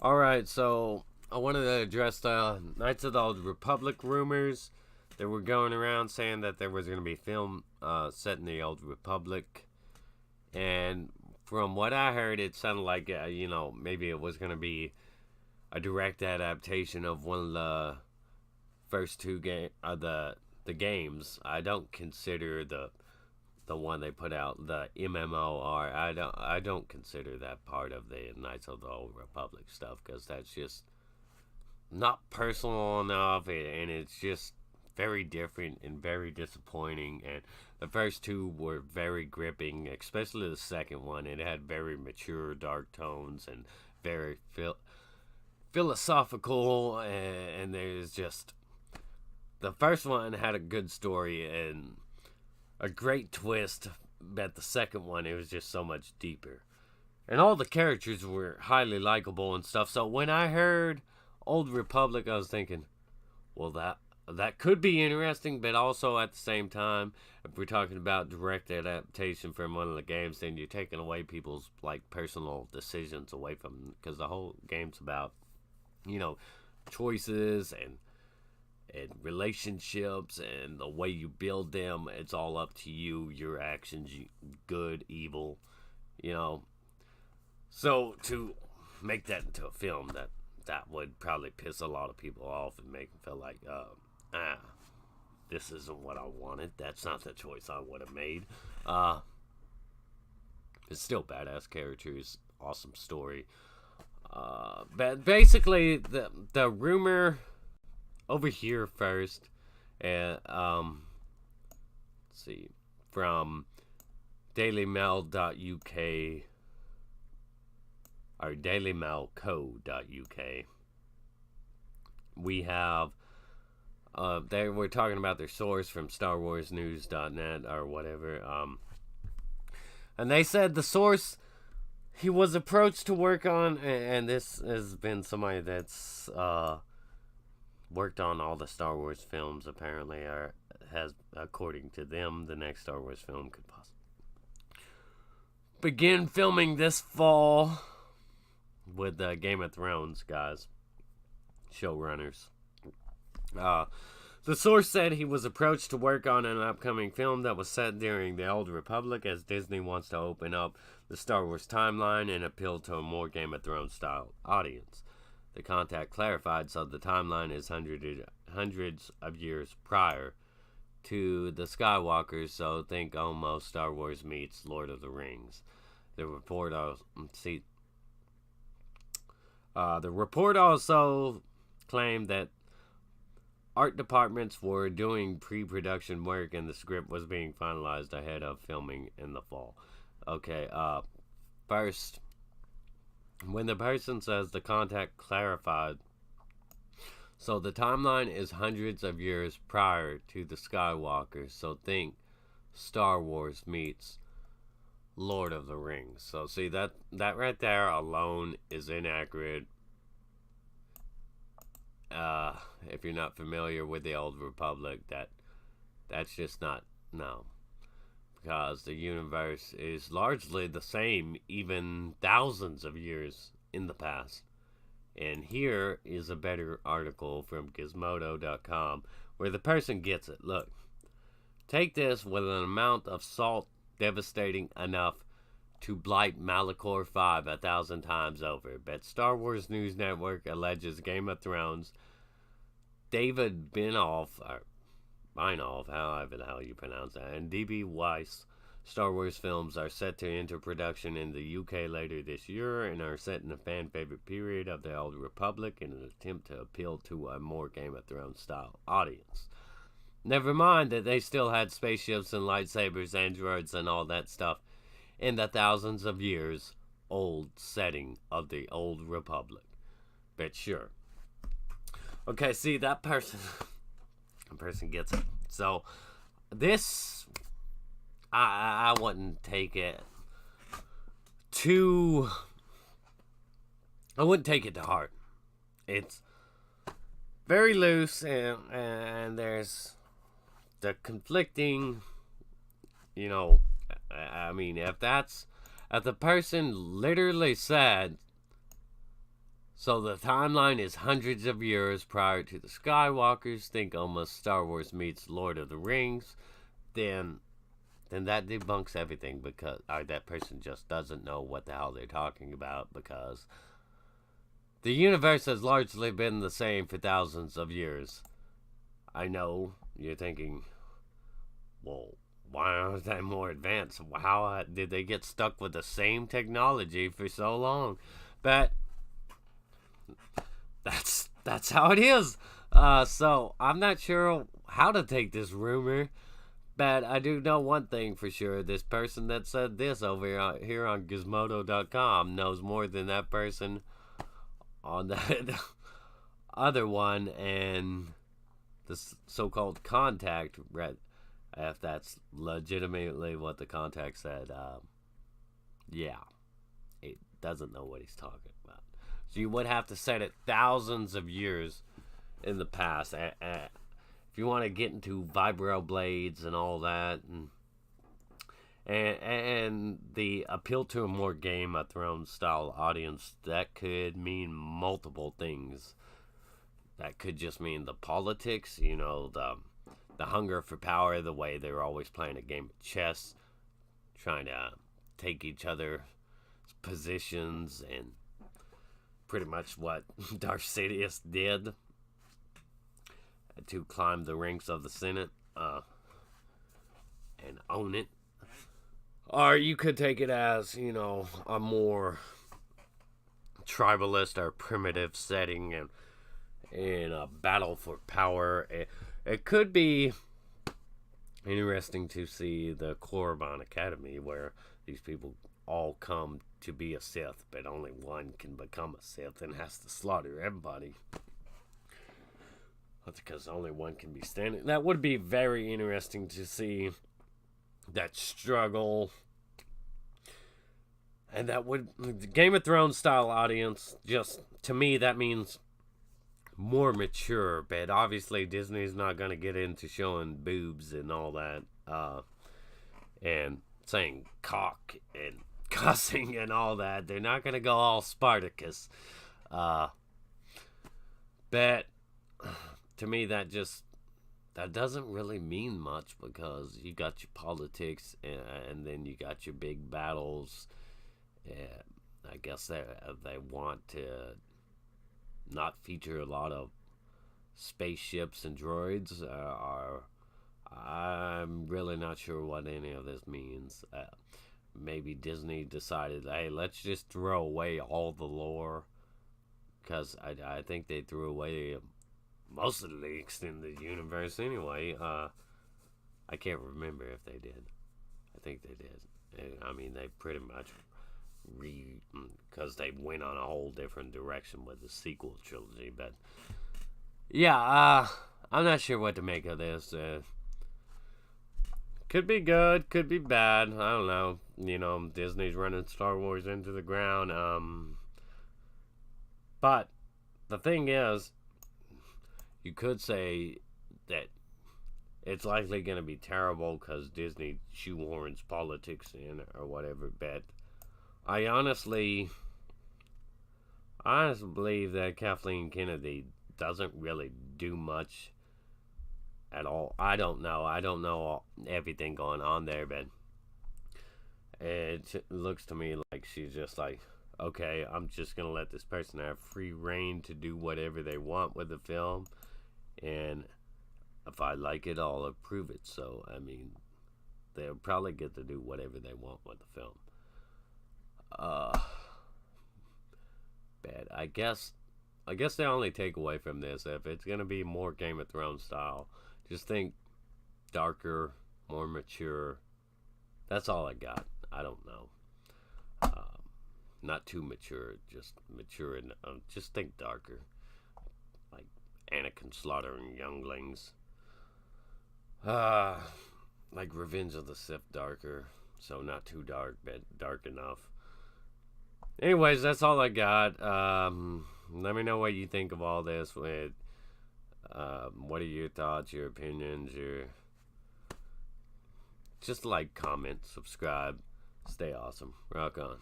All right, so I wanted to address the Knights of the Old Republic rumors that were going around saying that there was going to be film set in the Old Republic, and from what I heard, it sounded like maybe it was going to be a direct adaptation of one of the first two the games. I don't consider the one they put out, the MMOR. I don't consider that part of the Knights of the Old Republic stuff because that's just not personal enough, and it's just very different and very disappointing. And the first two were very gripping, especially the second one. It had very mature, dark tones and very philosophical, and there's just the first one had a good story and a great twist, but the second one it was just so much deeper. And all the characters were highly likable and stuff. So when I heard Old Republic, I was thinking, well, that could be interesting, but also at the same time, if we're talking about direct adaptation from one of the games, then you're taking away people's like personal decisions away from them, because the whole game's about choices and relationships and the way you build them. It's all up to you, your actions, good, evil, you know. So to make that into a film, that would probably piss a lot of people off and make them feel like, this isn't what I wanted. That's not the choice I would have made. It's still badass characters, awesome story. But basically, the rumor over here first, and let's see, from dailymail.uk or dailymailco.uk, we have they were talking about their source from StarWarsNews.net or whatever, and they said the source he was approached to work on, and this has been somebody that's worked on all the Star Wars films apparently, or has, according to them, the next Star Wars film could possibly begin filming this fall with the Game of Thrones guys, showrunners. The source said he was approached to work on an upcoming film that was set during the Old Republic, as Disney wants to open up the Star Wars timeline and appeal to a more Game of Thrones style audience. The contact clarified, so the timeline is hundreds of years prior to the Skywalkers, so think almost Star Wars meets Lord of the Rings. The report also claimed that art departments were doing pre-production work and the script was being finalized ahead of filming in the fall. Okay, first, when the person says the contact clarified, so the timeline is hundreds of years prior to the Skywalkers, so think Star Wars meets Lord of the Rings. So see, that right there alone is inaccurate. If you're not familiar with the Old Republic, that's just not, no. Because the universe is largely the same, even thousands of years in the past. And here is a better article from Gizmodo.com where the person gets it. Look, take this with an amount of salt devastating enough to blight Malachor 5 1,000 times over. But Star Wars News Network alleges Game of Thrones David Benioff, or Benioff, however the hell you pronounce that, and D.B. Weiss Star Wars films are set to enter production in the UK later this year and are set in the fan favorite period of the Old Republic in an attempt to appeal to a more Game of Thrones style audience. Never mind that they still had spaceships and lightsabers, androids, and all that stuff in the thousands of years old setting of the Old Republic. But sure. Okay, see, that person gets it. So, this, I wouldn't take it to heart. It's very loose, and there's the conflicting, I mean, if the person literally said So the timeline is hundreds of years prior to the Skywalkers. Think almost Star Wars meets Lord of the Rings. Then that debunks everything, because that person just doesn't know what the hell they're talking about, because the universe has largely been the same for thousands of years. I know you're thinking, well, why aren't they more advanced? How did they get stuck with the same technology for so long? But that's how it is. So I'm not sure how to take this rumor, but I do know one thing for sure. This person that said this over here on Gizmodo.com knows more than that person on that other one, and the so-called contact, if that's legitimately what the contact said. Yeah, it doesn't know what he's talking about. So you would have to set it thousands of years in the past. If you want to get into vibro blades and all that, and the appeal to a more Game of Thrones style audience, that could mean multiple things. That could just mean the politics, the hunger for power, the way they're always playing a game of chess, trying to take each other's positions, and pretty much what Darth Sidious did to climb the ranks of the Senate and own it. Or you could take it as, a more tribalist or primitive setting, and in a battle for power. It could be interesting to see the Korriban Academy, where these people all come to be a Sith, but only one can become a Sith and has to slaughter everybody. That's because only one can be standing. That would be very interesting to see that struggle. And that would, the Game of Thrones style audience, just, to me, that means more mature. But obviously Disney's not going to get into showing boobs and all that, and saying cock and cussing and all that. They're not going to go all Spartacus. But to me, that doesn't really mean much, because you got your politics, and then you got your big battles. I guess they want to not feature a lot of spaceships and droids. I'm really not sure what any of this means. Maybe Disney decided, hey, let's just throw away all the lore, because I think they threw away most of the extended universe anyway. I can't remember if they did. I think they did. I mean, they pretty much because they went on a whole different direction with the sequel trilogy. But yeah, I'm not sure what to make of this. Could be good, could be bad. I don't know. Disney's running Star Wars into the ground. But the thing is, you could say that it's likely going to be terrible because Disney shoehorns politics in or whatever. But I honestly believe that Kathleen Kennedy doesn't really do much at all. I don't know everything going on there, but it looks to me like she's just like, okay, I'm just going to let this person have free reign to do whatever they want with the film, and if I like it, I'll approve it. So, I mean, they'll probably get to do whatever they want with the film. Bad. I guess the only takeaway from this, if it's going to be more Game of Thrones style, just think darker, more mature. That's all I got. I don't know. Not too mature, just mature, and just think darker. Like Anakin slaughtering younglings. Like Revenge of the Sith darker. So not too dark, but dark enough. Anyways, that's all I got. Let me know what you think of all this. What are your thoughts, your opinions, just like, comment, subscribe, stay awesome. Rock on.